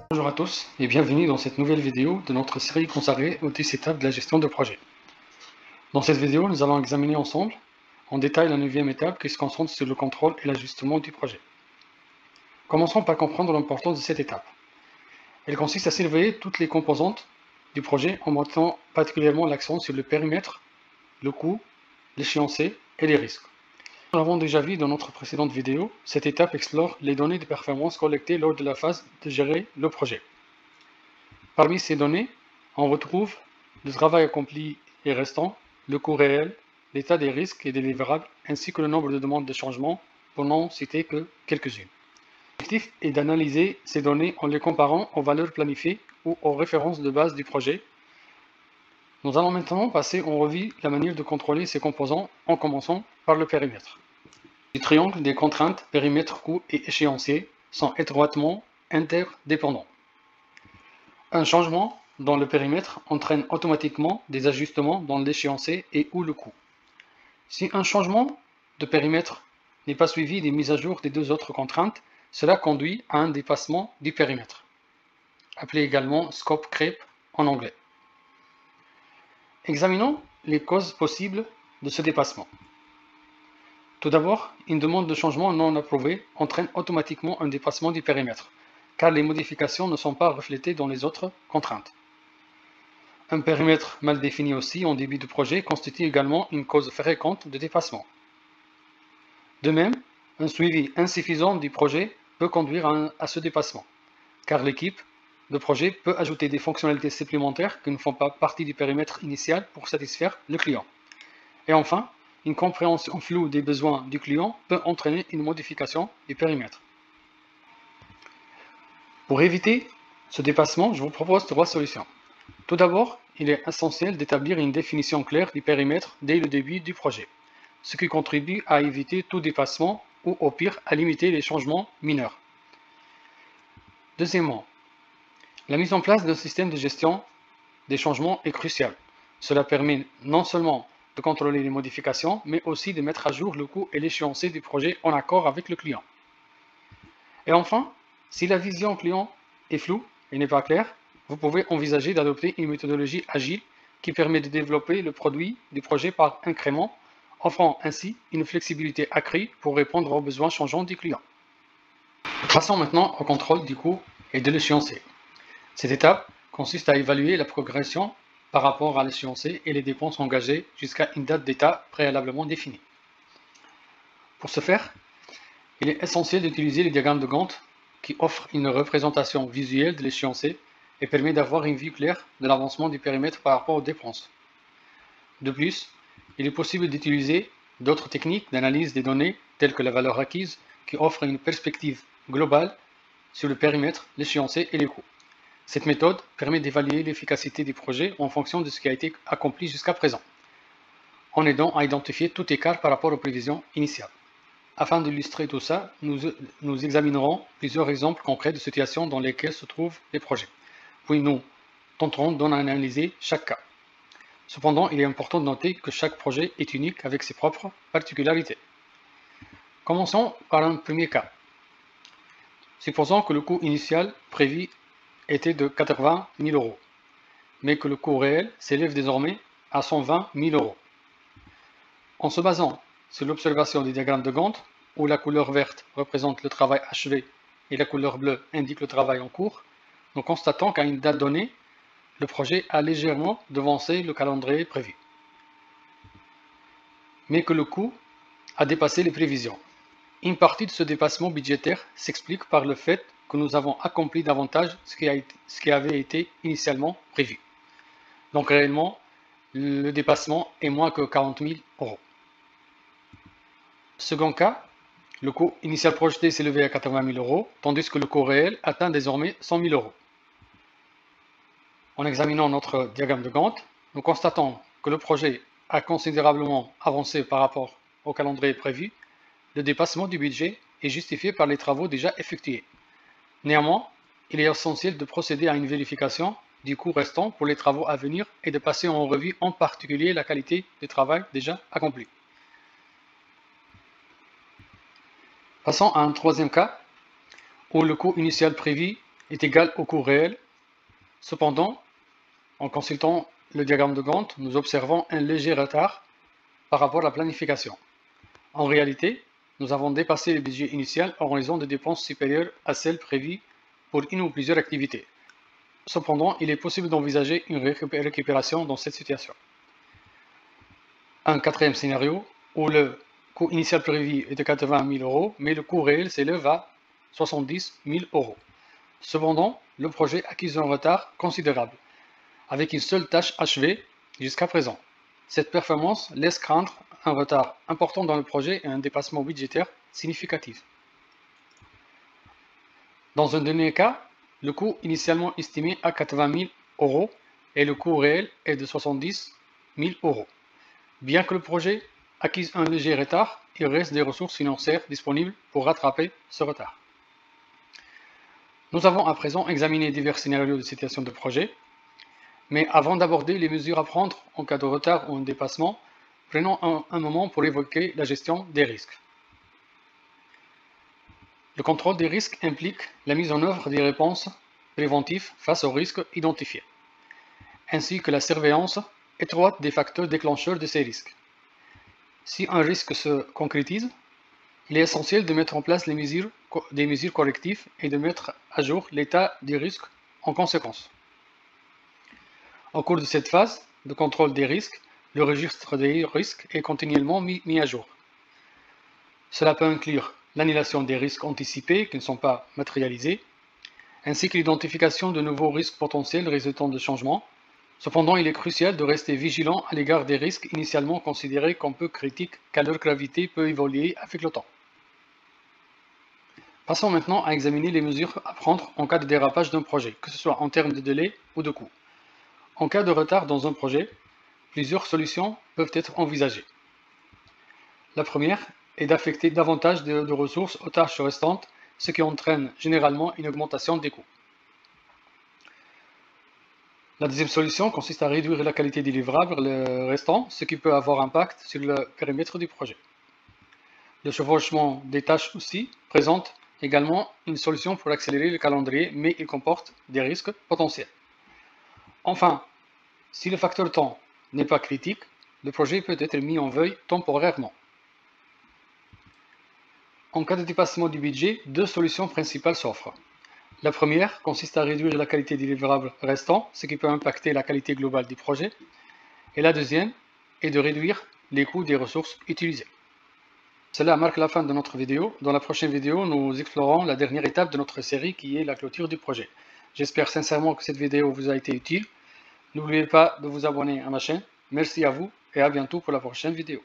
Bonjour à tous et bienvenue dans cette nouvelle vidéo de notre série consacrée aux 10 étapes de la gestion de projet. Dans cette vidéo, nous allons examiner ensemble en détail la 9e étape qui se concentre sur le contrôle et l'ajustement du projet. Commençons par comprendre l'importance de cette étape. Elle consiste à surveiller toutes les composantes du projet en mettant particulièrement l'accent sur le périmètre, le coût, l'échéancier et les risques. Nous l'avons déjà vu dans notre précédente vidéo, cette étape explore les données de performance collectées lors de la phase de gérer le projet. Parmi ces données, on retrouve le travail accompli et restant, le coût réel, l'état des risques et des livrables, ainsi que le nombre de demandes de changement, pour n'en citer que quelques-unes. L'objectif est d'analyser ces données en les comparant aux valeurs planifiées ou aux références de base du projet. Nous allons maintenant passer en revue la manière de contrôler ces composants en commençant par le périmètre. Les triangles des contraintes périmètre, coût et échéancier sont étroitement interdépendants. Un changement dans le périmètre entraîne automatiquement des ajustements dans l'échéancier et ou le coût. Si un changement de périmètre n'est pas suivi des mises à jour des deux autres contraintes, cela conduit à un dépassement du périmètre, appelé également scope creep en anglais. Examinons les causes possibles de ce dépassement. Tout d'abord, une demande de changement non approuvée entraîne automatiquement un dépassement du périmètre, car les modifications ne sont pas reflétées dans les autres contraintes. Un périmètre mal défini aussi en début de projet constitue également une cause fréquente de dépassement. De même, un suivi insuffisant du projet peut conduire à ce dépassement, car l'équipe de projet peut ajouter des fonctionnalités supplémentaires qui ne font pas partie du périmètre initial pour satisfaire le client. Et enfin, une compréhension floue des besoins du client peut entraîner une modification du périmètre. Pour éviter ce dépassement, je vous propose 3 solutions. Tout d'abord, il est essentiel d'établir une définition claire du périmètre dès le début du projet, ce qui contribue à éviter tout dépassement ou au pire à limiter les changements mineurs. Deuxièmement, la mise en place d'un système de gestion des changements est cruciale. Cela permet non seulement de contrôler les modifications, mais aussi de mettre à jour le coût et l'échéancier du projet en accord avec le client. Et enfin, si la vision client est floue et n'est pas claire, vous pouvez envisager d'adopter une méthodologie agile qui permet de développer le produit du projet par incrément, offrant ainsi une flexibilité accrue pour répondre aux besoins changeants du client. Passons maintenant au contrôle du coût et de l'échéancier. Cette étape consiste à évaluer la progression par rapport à l'échéancier et les dépenses engagées jusqu'à une date d'état préalablement définie. Pour ce faire, il est essentiel d'utiliser les diagrammes de Gantt qui offrent une représentation visuelle de l'échéancier et permet d'avoir une vue claire de l'avancement du périmètre par rapport aux dépenses. De plus, il est possible d'utiliser d'autres techniques d'analyse des données telles que la valeur acquise qui offrent une perspective globale sur le périmètre, l'échéancier et les coûts. Cette méthode permet d'évaluer l'efficacité du projet en fonction de ce qui a été accompli jusqu'à présent, en aidant à identifier tout écart par rapport aux prévisions initiales. Afin d'illustrer tout ça, nous examinerons plusieurs exemples concrets de situations dans lesquelles se trouvent les projets. Puis nous tenterons d'en analyser chaque cas. Cependant, il est important de noter que chaque projet est unique avec ses propres particularités. Commençons par un premier cas. Supposons que le coût initial prévu était de 80 000 €, mais que le coût réel s'élève désormais à 120 000 €. En se basant sur l'observation du diagramme de Gantt, où la couleur verte représente le travail achevé et la couleur bleue indique le travail en cours, nous constatons qu'à une date donnée, le projet a légèrement devancé le calendrier prévu, mais que le coût a dépassé les prévisions. Une partie de ce dépassement budgétaire s'explique par le fait que nous avons accompli davantage ce qui avait été initialement prévu. Donc réellement, le dépassement est moins que 40 000 €. Second cas, le coût initial projeté s'est élevé à 80 000 €, tandis que le coût réel atteint désormais 100 000 €. En examinant notre diagramme de Gantt, nous constatons que le projet a considérablement avancé par rapport au calendrier prévu. Le dépassement du budget est justifié par les travaux déjà effectués. Néanmoins, il est essentiel de procéder à une vérification du coût restant pour les travaux à venir et de passer en revue en particulier la qualité du travail déjà accompli. Passons à un troisième cas où le coût initial prévu est égal au coût réel. Cependant, en consultant le diagramme de Gantt, nous observons un léger retard par rapport à la planification. En réalité, nous avons dépassé le budget initial en raison de dépenses supérieures à celles prévues pour une ou plusieurs activités. Cependant, il est possible d'envisager une récupération dans cette situation. Un quatrième scénario où le coût initial prévu est de 80 000 euros, mais le coût réel s'élève à 70 000 euros. Cependant, le projet accuse un retard considérable, avec une seule tâche achevée jusqu'à présent. Cette performance laisse craindre un retard important dans le projet et un dépassement budgétaire significatif. Dans un dernier cas, le coût initialement estimé à 80 000 euros et le coût réel est de 70 000 euros. Bien que le projet acquise un léger retard, il reste des ressources financières disponibles pour rattraper ce retard. Nous avons à présent examiné divers scénarios de situation de projet, mais avant d'aborder les mesures à prendre en cas de retard ou un dépassement, prenons un moment pour évoquer la gestion des risques. Le contrôle des risques implique la mise en œuvre des réponses préventives face aux risques identifiés, ainsi que la surveillance étroite des facteurs déclencheurs de ces risques. Si un risque se concrétise, il est essentiel de mettre en place des mesures correctives et de mettre à jour l'état des risques en conséquence. Au cours de cette phase de contrôle des risques, le registre des risques est continuellement mis à jour. Cela peut inclure l'annulation des risques anticipés qui ne sont pas matérialisés, ainsi que l'identification de nouveaux risques potentiels résultant de changements. Cependant, il est crucial de rester vigilant à l'égard des risques initialement considérés comme peu critiques, car leur gravité peut évoluer avec le temps. Passons maintenant à examiner les mesures à prendre en cas de dérapage d'un projet, que ce soit en termes de délai ou de coût. En cas de retard dans un projet, plusieurs solutions peuvent être envisagées. La première est d'affecter davantage de ressources aux tâches restantes, ce qui entraîne généralement une augmentation des coûts. La deuxième solution consiste à réduire la qualité des livrables restants, ce qui peut avoir impact sur le périmètre du projet. Le chevauchement des tâches aussi présente également une solution pour accélérer le calendrier, mais il comporte des risques potentiels. Enfin, si le facteur temps n'est pas critique, le projet peut être mis en veille temporairement. En cas de dépassement du budget, deux solutions principales s'offrent. La première consiste à réduire la qualité des livrables restants, ce qui peut impacter la qualité globale du projet. Et la deuxième est de réduire les coûts des ressources utilisées. Cela marque la fin de notre vidéo. Dans la prochaine vidéo, nous explorons la dernière étape de notre série qui est la clôture du projet. J'espère sincèrement que cette vidéo vous a été utile. N'oubliez pas de vous abonner à ma chaîne. Merci à vous et à bientôt pour la prochaine vidéo.